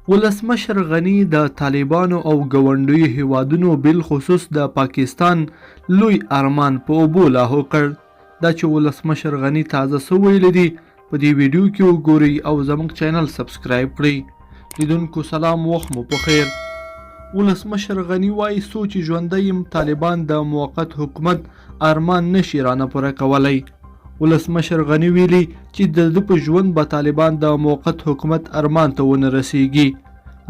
ولسمشر غني د طالبانو او ګاونډیو هیوادونو بالخصوص د پاکستان لوی ارمان په اوبو لاهو کړ. دا چې ولسمشر غني تازه څه ویلي دي په دې ویډیو کې وګورئ او زموږ چینل سبسکرایب کړئ. لیدونکو سلام، وخت مو په خیر. ولسمشر غني وایي څو چې ژوندی یم طالبان د موقت حکومت ارمان نشي رانه پوره کولی. ولسمشر غني ویلي چې د ده په ژوند به طالبان د موقت حکومت ارمان ته ونه رسیږي.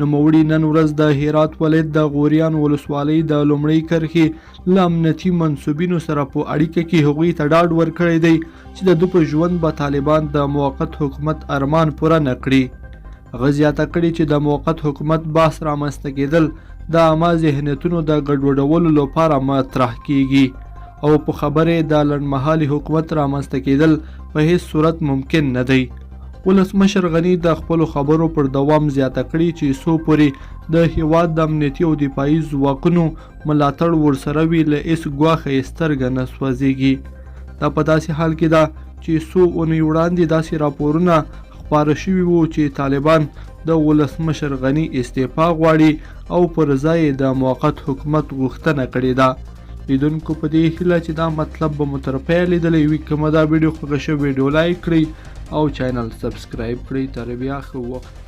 نوموړي نن ورځ د هرات ولایت د غوریان ولسوالۍ د لومړۍ کرښې له امنیتي منصوبینو سره په اړیکه کې هغوی ته ډاډ ورکړی دی چې د ده په ژوند به طالبان د موقت حکومت ارمان پوره نه کړي. هغه زیاته کړې چې د موقت حکومت بحث رامنځته کېدل د عامه ذهنیتونو د ګډوډولو لپاره مطرح کیږي او په خبرې د لنډمهالي حکومت رامنځته کېدل په هیڅ صورت ممکن نه دی. ولسمشر غني د خپلو خبرو پر دوام زیاته کړي چې څو پورې د هیواد د امنیتي او دفاعي ځواکونو ملاتړ ورسره وي له هېڅ ګواښه یې سترګه نه سوځېږي. دا په داسې حال کې ده چې څو اونۍ وړاندې داسې راپورونه خپاره شوي وو چې طالبان د ولسمشر غني استعفا غواړي او پر ځای د موقت حکومت غوښتنه کړې ده. لیدونکو په دې هیله چې دا مطلب به مو تر پایه لیدلی وي. که مو دا ویډیو خوښه شوې ویډیو لایک کړئ او چینل سبسکرایب کړئ. تر بیا ښه وخت.